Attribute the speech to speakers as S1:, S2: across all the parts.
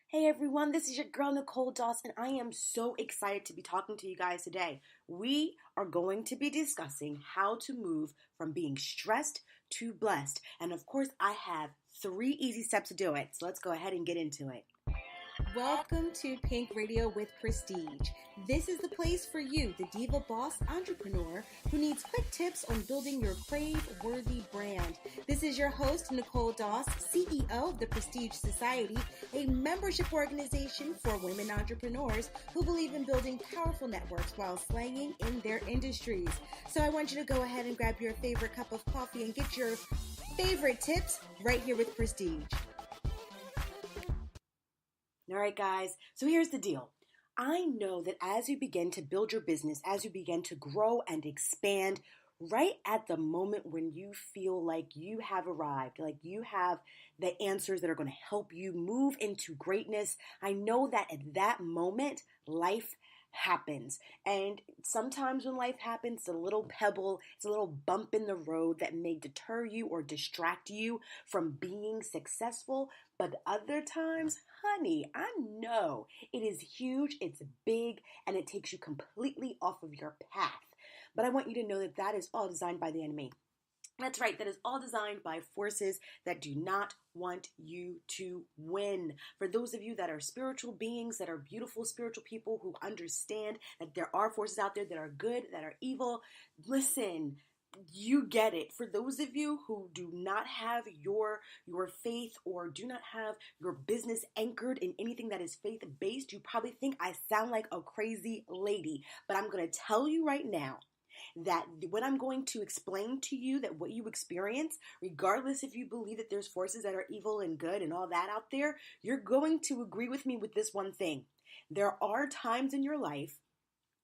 S1: Hey everyone, this is your girl Nicole Doss, and I am so excited to be talking to you guys today. We are going to be discussing how to move from being stressed to blessed. And of course, I have 3 easy steps to do it. So let's go ahead and get into it.
S2: Welcome to Pink Radio with Prestige. This is the place for you, the diva boss entrepreneur who needs quick tips on building your crave-worthy brand. This is your host, Nicole Doss, CEO of the Prestige Society, a membership organization for women entrepreneurs who believe in building powerful networks while slanging in their industries. So I want you to go ahead and grab your favorite cup of coffee and get your favorite tips right here with Prestige.
S1: All right, guys, so here's the deal. I know that as you begin to build your business, as you begin to grow and expand, right at the moment when you feel like you have arrived, like you have the answers that are going to help you move into greatness, I know that at that moment, life happens. And sometimes when life happens, it's a little pebble, it's a little bump in the road that may deter you or distract you from being successful. But other times, honey, I know it is huge, it's big, and it takes you completely off of your path. But I want you to know that that is all designed by the enemy. That's right, that is all designed by forces that do not want you to win. For those of you that are spiritual beings, that are beautiful spiritual people who understand that there are forces out there that are good, that are evil, listen, you get it. For those of you who do not have your faith or do not have your business anchored in anything that is faith-based, you probably think I sound like a crazy lady. But I'm going to tell you right now that what I'm going to explain to you, that what you experience, regardless if you believe that there's forces that are evil and good and all that out there, you're going to agree with me with this one thing. There are times in your life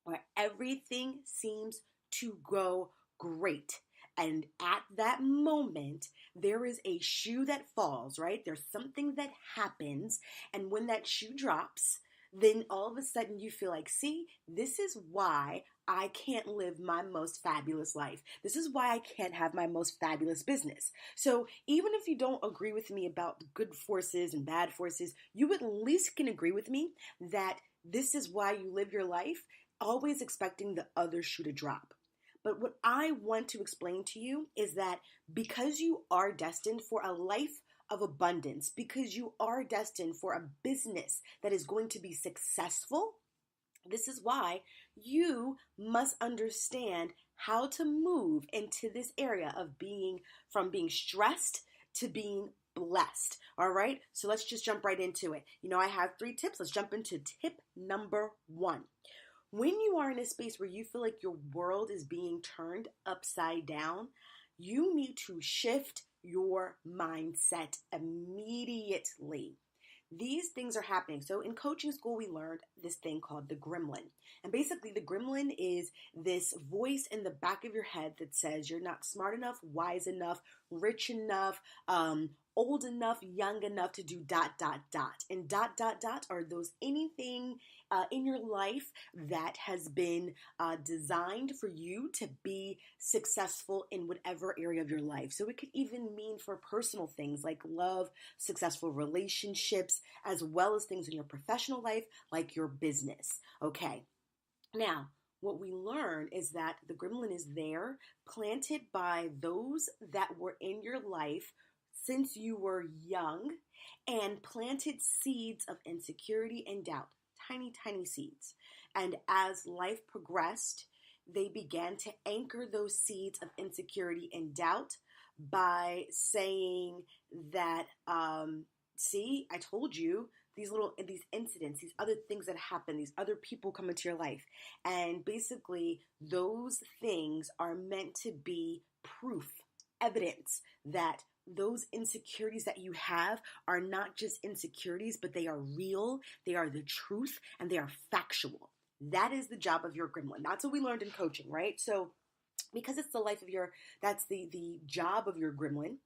S1: where everything seems to go great. And at that moment, there is a shoe that falls, right? There's something that happens. And when that shoe drops, then all of a sudden you feel like, see, this is why I can't live my most fabulous life. This is why I can't have my most fabulous business. So even if you don't agree with me about good forces and bad forces, you at least can agree with me that this is why you live your life, always expecting the other shoe to drop. But what I want to explain to you is that because you are destined for a life of abundance, because you are destined for a business that is going to be successful, this is why you must understand how to move into this area of from being stressed to being blessed. All right, so let's just jump right into it. I have 3 tips. Let's jump into tip number 1. When you are in a space where you feel like your world is being turned upside down, you need to shift your mindset immediately. These things are happening. So in coaching school, we learned this thing called the gremlin. And basically, the gremlin is this voice in the back of your head that says you're not smart enough, wise enough, rich enough, old enough, young enough to do dot, dot, dot. And dot, dot, dot are those anything in your life that has been designed for you to be successful in whatever area of your life. So it could even mean for personal things like love, successful relationships, as well as things in your professional life like your business. Okay, now what we learn is that the gremlin is there, planted by those that were in your life since you were young and planted seeds of insecurity and doubt. Tiny, tiny seeds. And as life progressed, they began to anchor those seeds of insecurity and doubt by saying that, see, I told you, these incidents, these other things that happen, these other people come into your life. And basically, those things are meant to be proof, evidence that those insecurities that you have are not just insecurities, but they are real, they are the truth, and they are factual. That is the job of your gremlin. That's what we learned in coaching, right? So because it's the life of that's the job of your gremlin.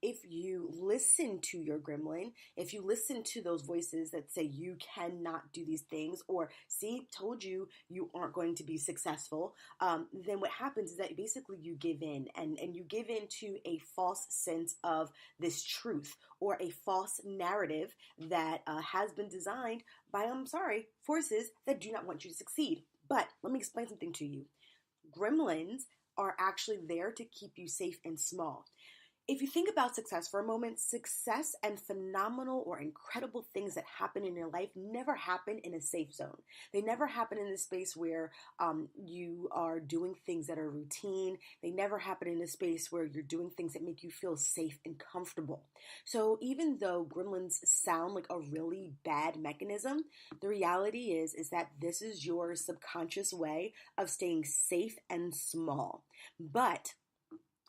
S1: If you listen to your gremlin, if you listen to those voices that say you cannot do these things, or see, told you you aren't going to be successful, then what happens is that basically you give in, and you give in to a false sense of this truth, or a false narrative that has been designed by, I'm sorry, forces that do not want you to succeed. But let me explain something to you. Gremlins are actually there to keep you safe and small. If you think about success for a moment, success and phenomenal or incredible things that happen in your life never happen in a safe zone. They never happen in a space where you are doing things that are routine. They never happen in a space where you're doing things that make you feel safe and comfortable. So even though gremlins sound like a really bad mechanism, the reality is that this is your subconscious way of staying safe and small. But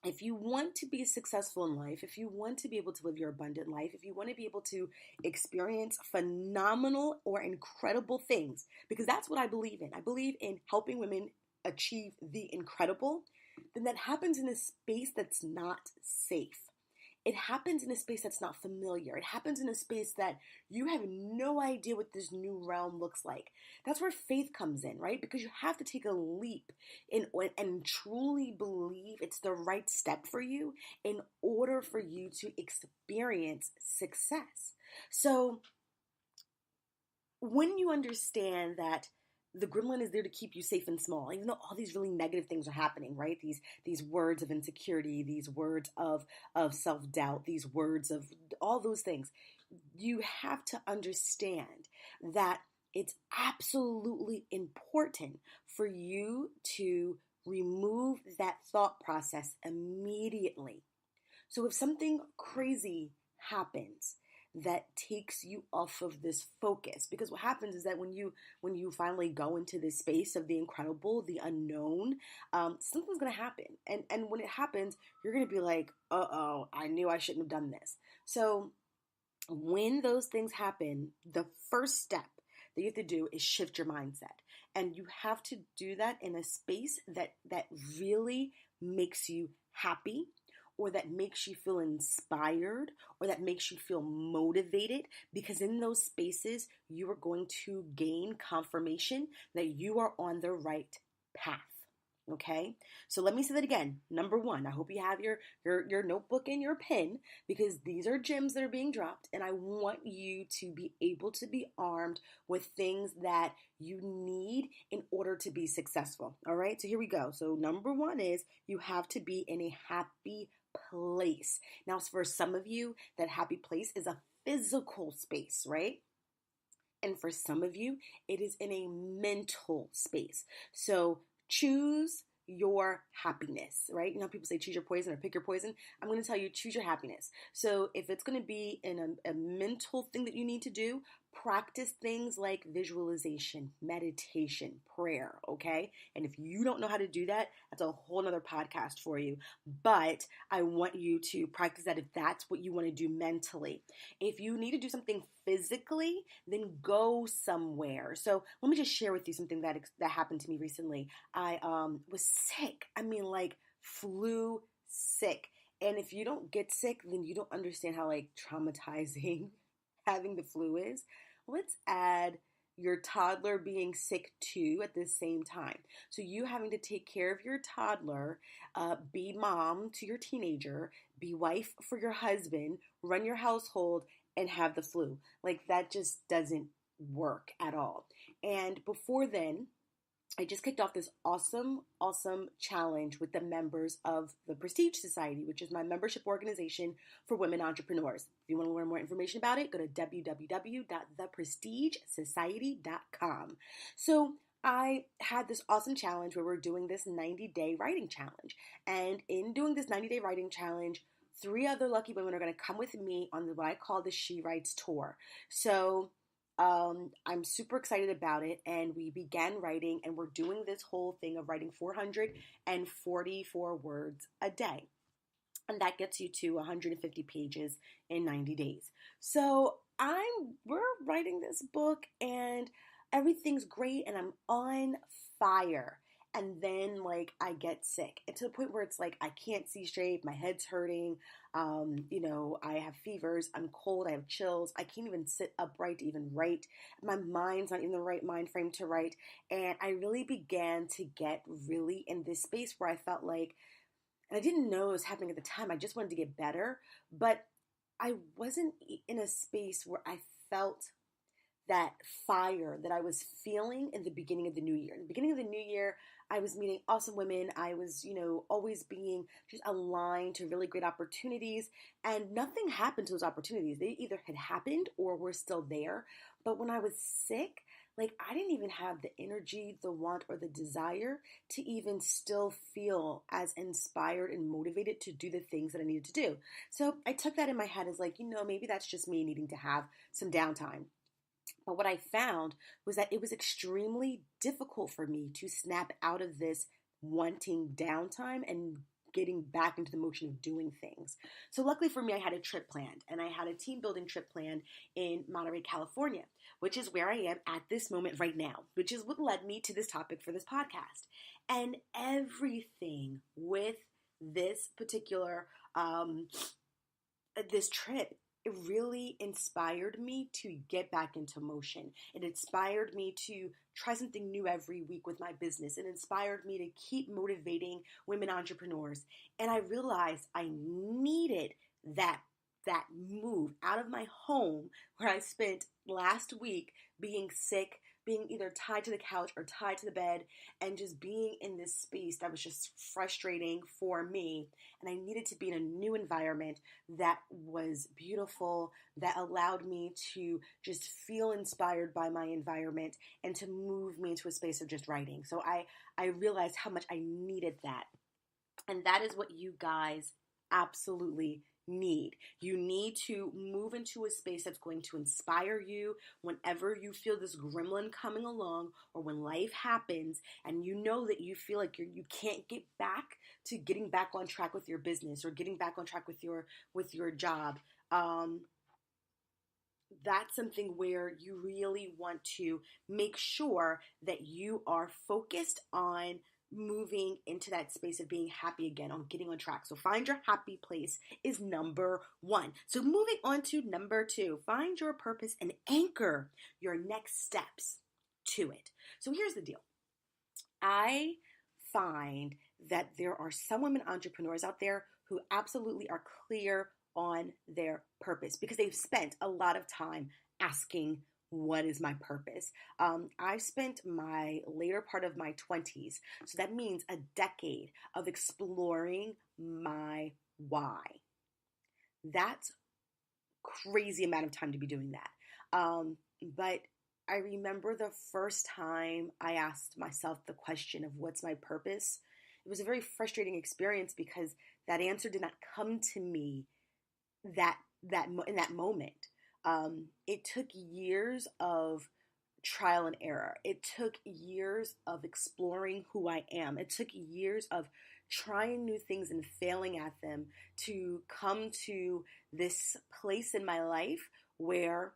S1: if you want to be successful in life, if you want to be able to live your abundant life, if you want to be able to experience phenomenal or incredible things, because that's what I believe in. I believe in helping women achieve the incredible, then that happens in a space that's not safe. It happens in a space that's not familiar. It happens in a space that you have no idea what this new realm looks like. That's where faith comes in, right? Because you have to take a leap and truly believe it's the right step for you in order for you to experience success. So when you understand that the gremlin is there to keep you safe and small, even though all these really negative things are happening, right? These words of insecurity, these words of self-doubt, these words of all those things. You have to understand that it's absolutely important for you to remove that thought process immediately. So if something crazy happens that takes you off of this focus, because what happens is that when you finally go into this space of the incredible, the unknown, something's gonna happen, and when it happens, you're gonna be like, uh-oh, I knew I shouldn't have done this. So when those things happen, the first step that you have to do is shift your mindset, and you have to do that in a space that really makes you happy, or that makes you feel inspired, or that makes you feel motivated, because in those spaces, you are going to gain confirmation that you are on the right path. Okay? So let me say that again. Number one, I hope you have your notebook and your pen, because these are gems that are being dropped, and I want you to be able to be armed with things that you need in order to be successful. All right? So here we go. So number one is you have to be in a happy place. Now, for some of you, that happy place is a physical space, right? And for some of you, it is in a mental space. So choose your happiness, right? You know, people say choose your poison or pick your poison. I'm going to tell you, choose your happiness. So if it's going to be in a mental thing that you need to do, practice things like visualization, meditation, prayer, okay? And if you don't know how to do that, that's a whole nother podcast for you. But I want you to practice that if that's what you want to do mentally. If you need to do something physically, then go somewhere. So let me just share with you something that happened to me recently. I was sick. I mean, like flu sick. And if you don't get sick, then you don't understand how like traumatizing having the flu is. Let's add your toddler being sick too at the same time. So you having to take care of your toddler, be mom to your teenager, be wife for your husband, run your household, and have the flu. Like that just doesn't work at all. And before then, I just kicked off this awesome challenge with the members of the Prestige Society, which is my membership organization for women entrepreneurs. If you want to learn more information about it, go to www.theprestigesociety.com. So I had this awesome challenge where we're doing this 90-day writing challenge. And in doing this 90-day writing challenge, 3 other lucky women are going to come with me on what I call the She Writes Tour. So I'm super excited about it, and we began writing, and we're doing this whole thing of writing 444 words a day, and that gets you to 150 pages in 90 days. So we're writing this book, and everything's great, and I'm on fire. and then like I get sick. And to the point where it's like I can't see straight, my head's hurting, I have fevers, I'm cold, I have chills, I can't even sit upright to even write. My mind's not in the right mind frame to write. And I really began to get really in this space where I felt like, and I didn't know it was happening at the time, I just wanted to get better, but I wasn't in a space where I felt that fire that I was feeling in the beginning of the new year. In the beginning of the new year, I was meeting awesome women. I was, always being just aligned to really great opportunities, and nothing happened to those opportunities. They either had happened or were still there. But when I was sick, like I didn't even have the energy, the want, or the desire to even still feel as inspired and motivated to do the things that I needed to do. So I took that in my head as like, maybe that's just me needing to have some downtime. But what I found was that it was extremely difficult for me to snap out of this wanting downtime and getting back into the motion of doing things. So luckily for me, I had a trip planned, and I had a team building trip planned in Monterey, California, which is where I am at this moment right now, which is what led me to this topic for this podcast. And everything with this particular, this trip, it really inspired me to get back into motion. It inspired me to try something new every week with my business. It inspired me to keep motivating women entrepreneurs. And I realized I needed that move out of my home where I spent last week being sick, being either tied to the couch or tied to the bed, and just being in this space that was just frustrating for me. And I needed to be in a new environment that was beautiful, that allowed me to just feel inspired by my environment and to move me into a space of just writing. So I realized how much I needed that. And that is what you guys absolutely need. You need to move into a space that's going to inspire you whenever you feel this gremlin coming along, or when life happens and you know that you feel like you can't get back to getting back on track with your business or getting back on track with your job. That's something where you really want to make sure that you are focused on moving into that space of being happy again, on getting on track. So find your happy place is number one. So moving on to number two, find your purpose and anchor your next steps to it. So here's the deal. I find that there are some women entrepreneurs out there who absolutely are clear on their purpose because they've spent a lot of time asking, what is my purpose? I spent my later part of my 20s, so that means a decade of exploring my why. That's crazy amount of time to be doing that. But I remember the first time I asked myself the question of what's my purpose. It was a very frustrating experience because that answer did not come to me in that moment. It took years of trial and error. It took years of exploring who I am. It took years of trying new things and failing at them to come to this place in my life where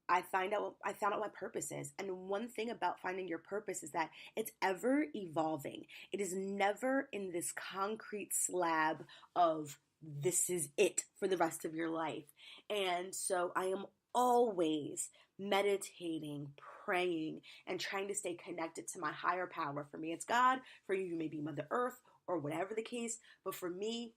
S1: I found out what my purpose is. And one thing about finding your purpose is that it's ever evolving. It is never in this concrete slab of this is it for the rest of your life. And so I am always meditating, praying, and trying to stay connected to my higher power. For me, it's God. For you, you may be Mother Earth or whatever the case. But for me,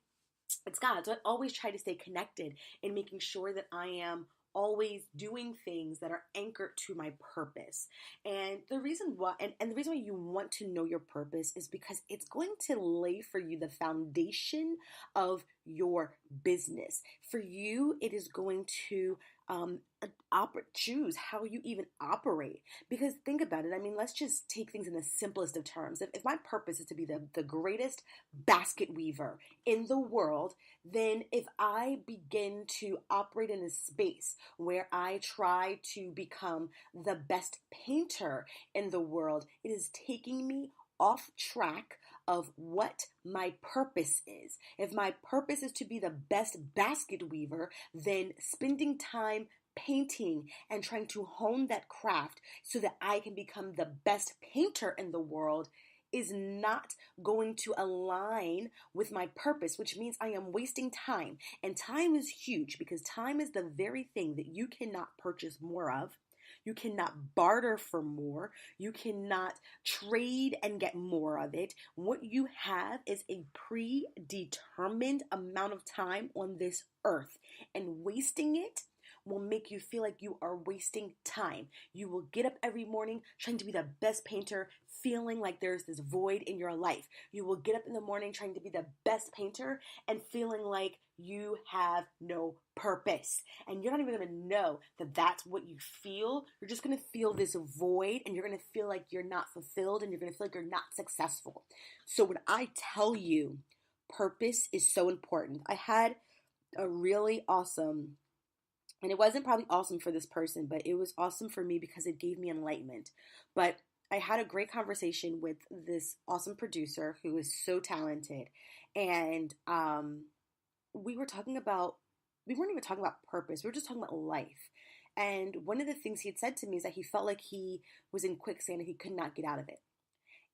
S1: it's God. So I always try to stay connected in making sure that I am always doing things that are anchored to my purpose. And the reason why, and the reason why you want to know your purpose is because it's going to lay for you the foundation of your business. For you, it is going to choose how you even operate. Because think about it. I mean, let's just take things in the simplest of terms. If my purpose is to be the greatest basket weaver in the world, then if I begin to operate in a space where I try to become the best painter in the world, it is taking me off track of what my purpose is. If my purpose is to be the best basket weaver, then spending time painting and trying to hone that craft so that I can become the best painter in the world is not going to align with my purpose, which means I am wasting time. And time is huge because time is the very thing that you cannot purchase more of. You cannot barter for more. You cannot trade and get more of it. What you have is a predetermined amount of time on this earth, and wasting it will make you feel like you are wasting time. You will get up every morning trying to be the best painter, feeling like there's this void in your life. You will get up in the morning trying to be the best painter and feeling like you have no purpose. And you're not even going to know that that's what you feel. You're just going to feel this void, and you're going to feel like you're not fulfilled, and you're going to feel like you're not successful. So when I tell you purpose is so important, I had a really awesome, and it wasn't probably awesome for this person, but it was awesome for me because it gave me enlightenment. But I had a great conversation with this awesome producer who is so talented. And we were talking about, we weren't even talking about purpose. We were just talking about life. And one of the things he had said to me is that he felt like he was in quicksand and he could not get out of it.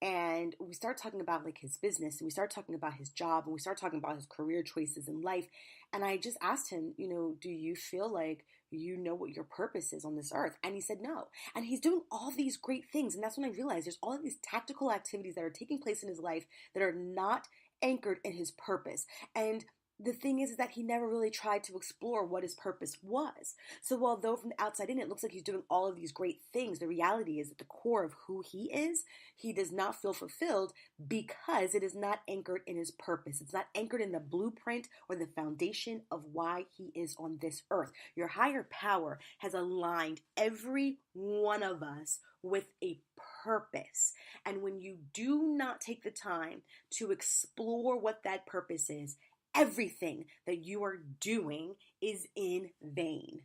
S1: And we started talking about like his business, and we started talking about his job, and we started talking about his career choices in life. And I just asked him, do you feel like you know what your purpose is on this earth? And he said no. And he's doing all these great things. And that's when I realized there's all of these tactical activities that are taking place in his life that are not anchored in his purpose. And the thing is that he never really tried to explore what his purpose was. So although from the outside in it looks like he's doing all of these great things, the reality is at the core of who he is, he does not feel fulfilled because it is not anchored in his purpose. It's not anchored in the blueprint or the foundation of why he is on this earth. Your higher power has aligned every one of us with a purpose. And when you do not take the time to explore what that purpose is, everything that you are doing is in vain.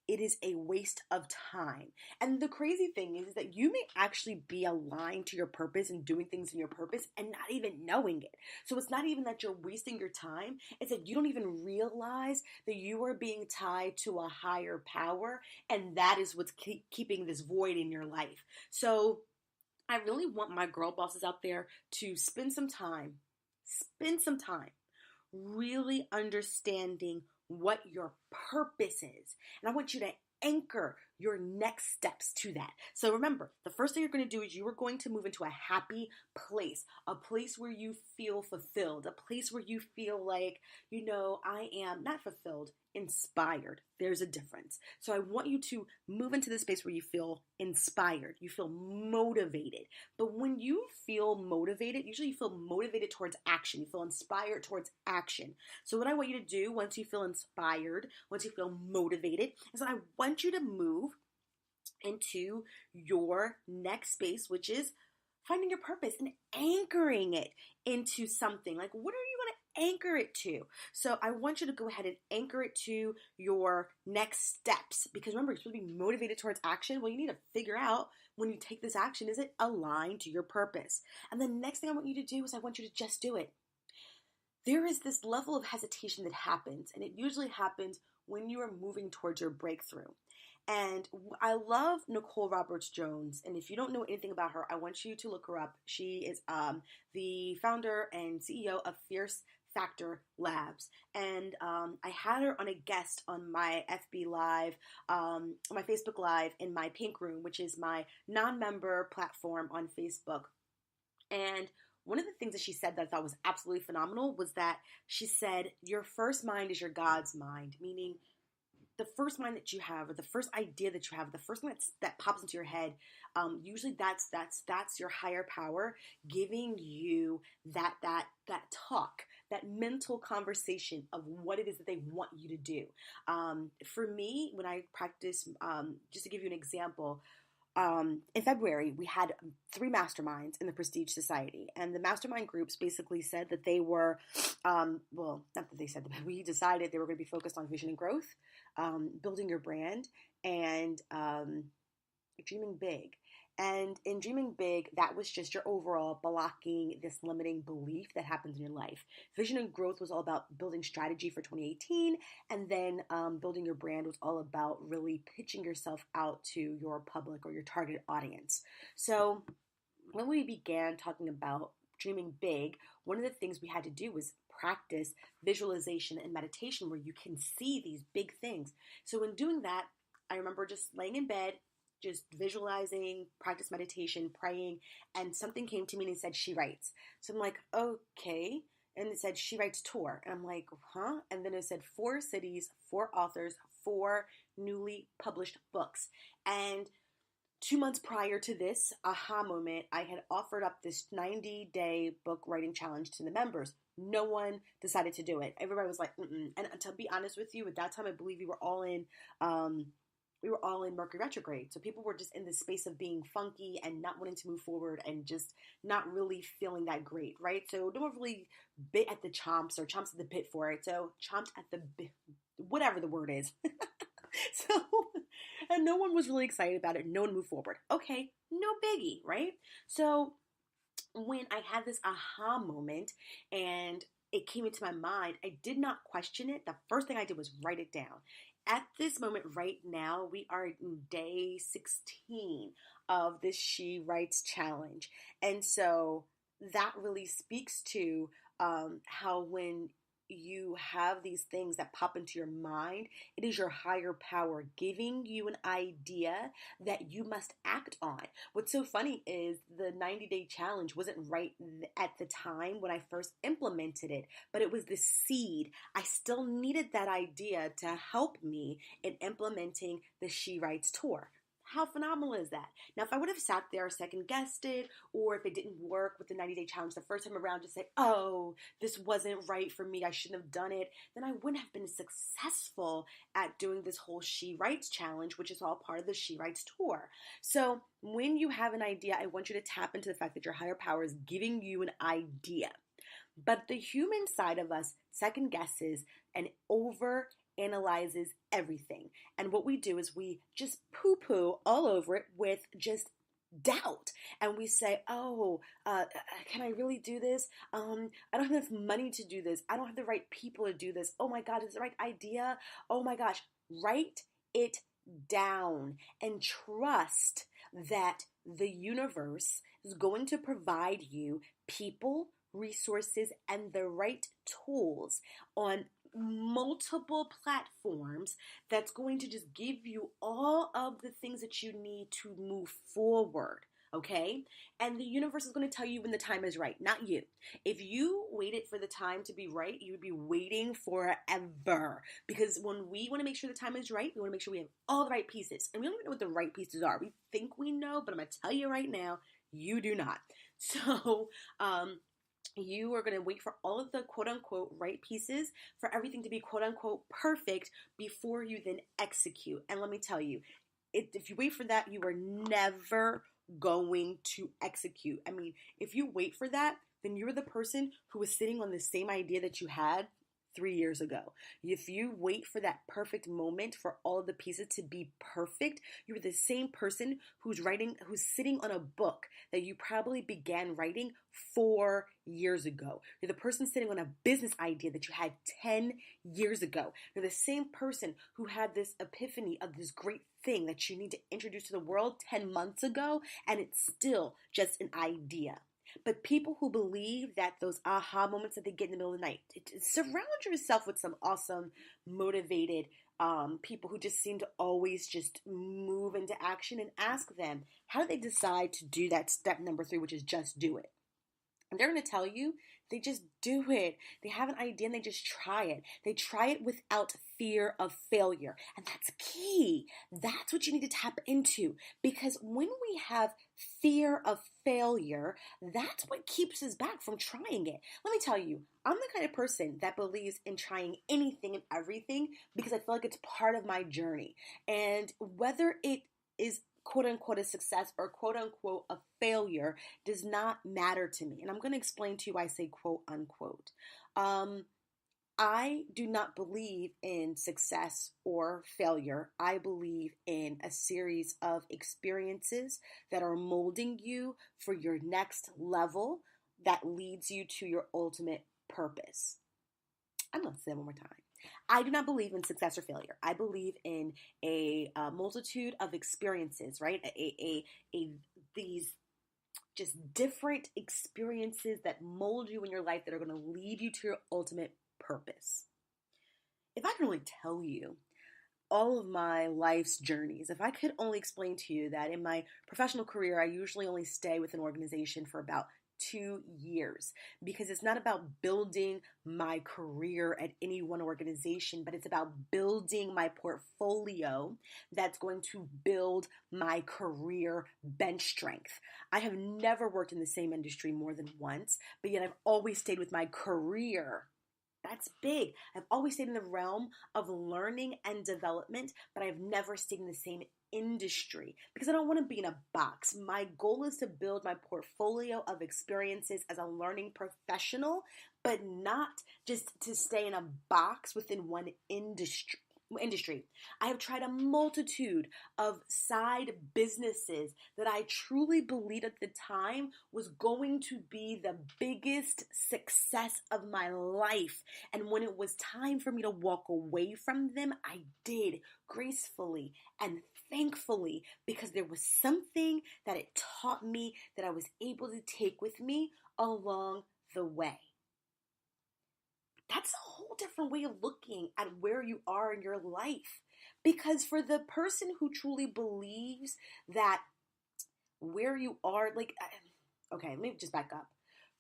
S1: It is a waste of time. And the crazy thing is that you may actually be aligned to your purpose and doing things in your purpose and not even knowing it. So it's not even that you're wasting your time. It's that you don't even realize that you are being tied to a higher power, and that is what's keeping this void in your life. So I really want my girl bosses out there to spend some time really understanding what your purpose is. And I want you to anchor your next steps to that. So remember, the first thing you're going to do is you are going to move into a happy place, a place where you feel fulfilled, a place where you feel like, I am not fulfilled, inspired. There's a difference. So I want you to move into the space where you feel inspired, you feel motivated. But when you feel motivated, usually you feel motivated towards action. You feel inspired towards action. So what I want you to do once you feel inspired, once you feel motivated, is that I want you to move into your next space, which is finding your purpose and anchoring it into something. Like, what are you going to anchor it to? So I want you to go ahead and anchor it to your next steps, because remember, you're supposed to be motivated towards action. Well, you need to figure out when you take this action, is it aligned to your purpose? And the next thing I want you to do is I want you to just do it. There is this level of hesitation that happens, and it usually happens when you are moving towards your breakthrough. And I love Nicole Roberts-Jones. And if you don't know anything about her, I want you to look her up. She is the founder and CEO of Fierce Factor Labs. And I had her on a guest on my FB Live, my Facebook Live in my Pink Room, which is my non-member platform on Facebook. And one of the things that she said that I thought was absolutely phenomenal was that she said, your first mind is your God's mind, meaning the first mind that you have, or the first idea that you have, the first thing that pops into your head, usually that's your higher power giving you that talk, that mental conversation of what it is that they want you to do. For me, when I practice, just to give you an example, in February, we had 3 masterminds in the Prestige Society, and the mastermind groups basically said that they were, well, not that they said, but we decided they were going to be focused on vision and growth, building your brand, and dreaming big. And in dreaming big, that was just your overall blocking this limiting belief that happens in your life. Vision and growth was all about building strategy for 2018. And then building your brand was all about really pitching yourself out to your public or your target audience. So when we began talking about dreaming big, one of the things we had to do was practice visualization and meditation where you can see these big things. So in doing that, I remember just laying in bed, just visualizing, practice meditation, praying, and something came to me and it said, she writes. So I'm like, okay. And it said, she writes tour. And I'm like, huh? And then it said 4 cities, 4 authors, 4 newly published books. And 2 months prior to this aha moment, I had offered up this 90-day book writing challenge to the members. No one decided to do it. Everybody was like, mm-mm. And to be honest with you, at that time, I believe we were all in Mercury retrograde. So people were just in this space of being funky and not wanting to move forward and just not really feeling that great, right? So no one really bit at the chomps or chomps at the bit for it. So chomped at the bit, whatever the word is. So, and no one was really excited about it. No one moved forward. Okay, no biggie, right? So when I had this aha moment and it came into my mind, I did not question it. The first thing I did was write it down. At this moment right now, we are in day 16 of this She Writes challenge. And so that really speaks to how when you have these things that pop into your mind, it is your higher power giving you an idea that you must act on. What's so funny is the 90-day challenge wasn't right at the time when I first implemented it, but it was the seed. I still needed that idea to help me in implementing the She Writes tour. How phenomenal is that? Now, if I would have sat there, second guessed it, or if it didn't work with the 90-day challenge the first time around, just say, oh, this wasn't right for me, I shouldn't have done it, then I wouldn't have been successful at doing this whole She Writes challenge, which is all part of the She Writes tour. So when you have an idea, I want you to tap into the fact that your higher power is giving you an idea. But the human side of us second guesses and over analyzes everything. And what we do is we just poo-poo all over it with just doubt. And we say, can I really do this? I don't have enough money to do this. I don't have the right people to do this. Oh my God, is it the right idea? Oh my gosh, write it down and trust that the universe is going to provide you people, resources, and the right tools on multiple platforms that's going to just give you all of the things that you need to move forward. Okay? And the universe is going to tell you when the time is right, not you. If you waited for the time to be right, you would be waiting forever. Because when we want to make sure the time is right, we want to make sure we have all the right pieces. And we don't even know what the right pieces are. We think we know, but I'm going to tell you right now, you do not. So, you are going to wait for all of the quote unquote right pieces for everything to be quote unquote perfect before you then execute. And let me tell you, if you wait for that, you are never going to execute. I mean, if you wait for that, then you're the person who was sitting on the same idea that you had 3 years ago. If you wait for that perfect moment for all of the pieces to be perfect, you're the same person who's sitting on a book that you probably began writing 4 years ago. You're the person sitting on a business idea that you had 10 years ago. You're the same person who had this epiphany of this great thing that you need to introduce to the world 10 months ago, and it's still just an idea. But people who believe that those aha moments that they get in the middle of the night, surround yourself with some awesome, motivated people who just seem to always just move into action, and ask them, how do they decide to do that step number 3, which is just do it? And they're going to tell you they just do it. They have an idea and they just try it. They try it without fear of failure. And that's key. That's what you need to tap into. Because when we have fear of failure, that's what keeps us back from trying it. Let me tell you, I'm the kind of person that believes in trying anything and everything because I feel like it's part of my journey. And whether it is quote unquote a success or quote unquote a failure does not matter to me. And I'm going to explain to you why I say quote unquote. I do not believe in success or failure. I believe in a series of experiences that are molding you for your next level that leads you to your ultimate purpose. I'm going to say that one more time. I do not believe in success or failure. I believe in a multitude of experiences, right? These just different experiences that mold you in your life that are going to lead you to your ultimate purpose. If I can only tell you all of my life's journeys, if I could only explain to you that in my professional career, I usually only stay with an organization for about 2 years, because it's not about building my career at any one organization, but it's about building my portfolio that's going to build my career bench strength. I have never worked in the same industry more than once, but yet I've always stayed with my career. That's big. I've always stayed in the realm of learning and development, but I've never stayed in the same industry because I don't want to be in a box. My goal is to build my portfolio of experiences as a learning professional, but not just to stay in a box within one industry. I have tried a multitude of side businesses that I truly believed at the time was going to be the biggest success of my life. And when it was time for me to walk away from them, I did gracefully and thankfully, because there was something that it taught me that I was able to take with me along the way. That's a whole different way of looking at where you are in your life. Because for the person who truly believes that where you are, okay, let me just back up.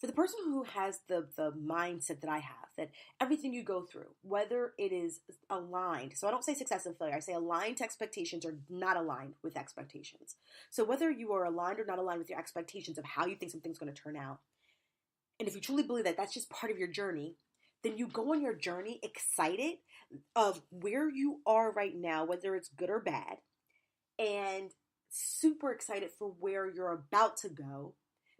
S1: For the person who has the mindset that I have, that everything you go through, whether it is aligned, so I don't say success and failure, I say aligned to expectations or not aligned with expectations. So whether you are aligned or not aligned with your expectations of how you think something's going to turn out, and if you truly believe that that's just part of your journey, then you go on your journey excited of where you are right now, whether it's good or bad, and super excited for where you're about to go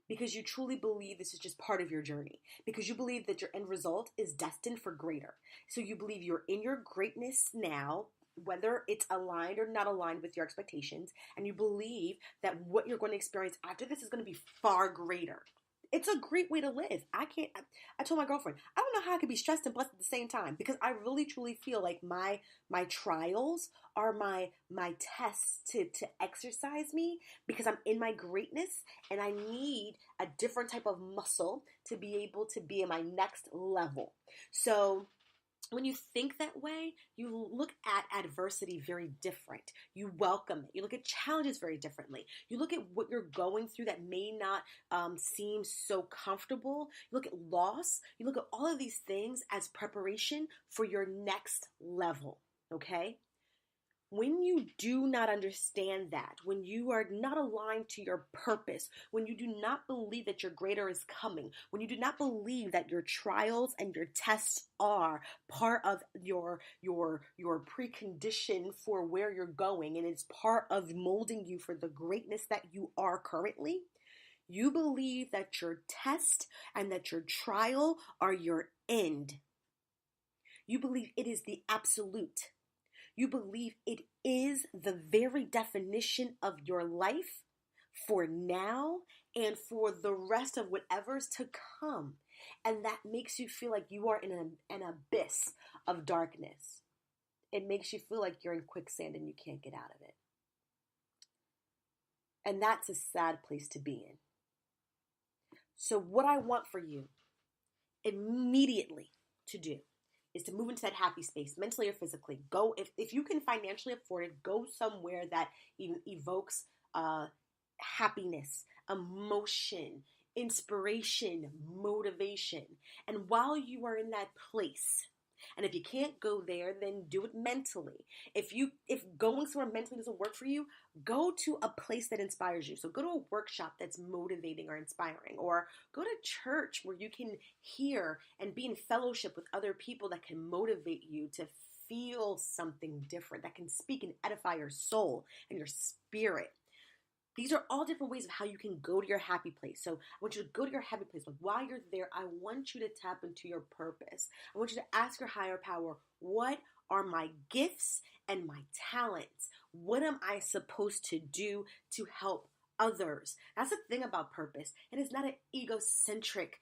S1: because you truly believe this is just part of your journey, because you believe that your end result is destined for greater. So you believe you're in your greatness now, whether it's aligned or not aligned with your expectations, and you believe that what you're going to experience after this is going to be far greater. It's a great way to live. I told my girlfriend, I don't know how I could be stressed and blessed at the same time, because I really truly feel like my trials are my tests to exercise me, because I'm in my greatness and I need a different type of muscle to be able to be in my next level. So when you think that way, you look at adversity very different. You welcome it. You look at challenges very differently. You look at what you're going through that may not seem so comfortable. You look at loss. You look at all of these things as preparation for your next level, okay? When you do not understand that, when you are not aligned to your purpose, when you do not believe that your greater is coming, when you do not believe that your trials and your tests are part of your precondition for where you're going, and it's part of molding you for the greatness that you are currently, you believe that your test and that your trial are your end. You believe it is the absolute. You believe it is the very definition of your life for now and for the rest of whatever's to come. And that makes you feel like you are in an abyss of darkness. It makes you feel like you're in quicksand and you can't get out of it. And that's a sad place to be in. So what I want for you immediately to do is to move into that happy space, mentally or physically. Go, if you can financially afford it, go somewhere that evokes happiness, emotion, inspiration, motivation. And while you are in that place, and if you can't go there, then do it mentally. If going somewhere mentally doesn't work for you, go to a place that inspires you. So go to a workshop that's motivating or inspiring, or go to church where you can hear and be in fellowship with other people that can motivate you to feel something different, that can speak and edify your soul and your spirit. These are all different ways of how you can go to your happy place. So I want you to go to your happy place. But while you're there, I want you to tap into your purpose. I want you to ask your higher power, what are my gifts and my talents? What am I supposed to do to help others? That's the thing about purpose. It is not an egocentric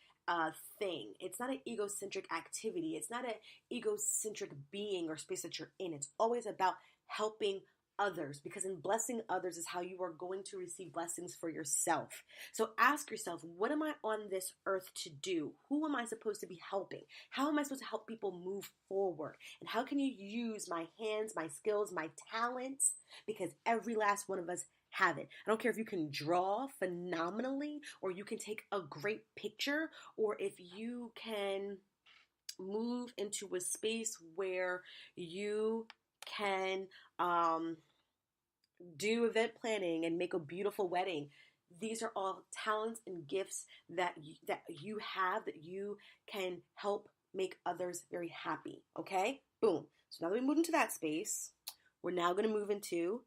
S1: thing. It's not an egocentric activity. It's not an egocentric being or space that you're in. It's always about helping others, because in blessing others is how you are going to receive blessings for yourself. So ask yourself, what am I on this earth to do? Who am I supposed to be helping? How am I supposed to help people move forward? And how can you use my hands, my skills, my talents? Because every last one of us have it. I don't care if you can draw phenomenally, or you can take a great picture, or if you can move into a space where you can do event planning and make a beautiful wedding. These are all talents and gifts that you have, that you can help make others very happy. Okay? Boom. So now that we moved into that space, we're now going to move into,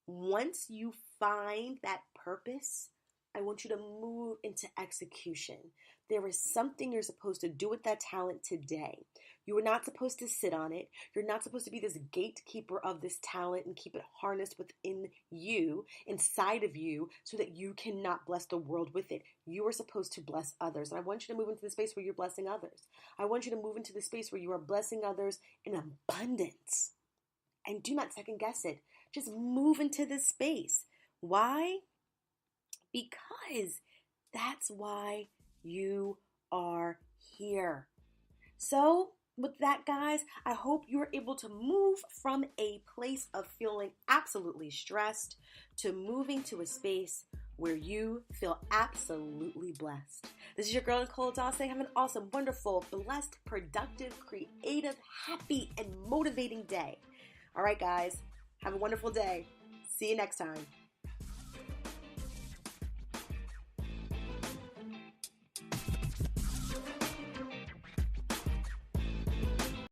S1: once you find that purpose, I want you to move into execution. There is something you're supposed to do with that talent today. You are not supposed to sit on it. You're not supposed to be this gatekeeper of this talent and keep it harnessed within you, inside of you, so that you cannot bless the world with it. You are supposed to bless others. And I want you to move into the space where you're blessing others. I want you to move into the space where you are blessing others in abundance. And do not second guess it. Just move into this space. Why? Because that's why you are here. So, with that, guys, I hope you're able to move from a place of feeling absolutely stressed to moving to a space where you feel absolutely blessed. This is your girl, Nicole Dahl, saying have an awesome, wonderful, blessed, productive, creative, happy, and motivating day. All right, guys, have a wonderful day. See you next time.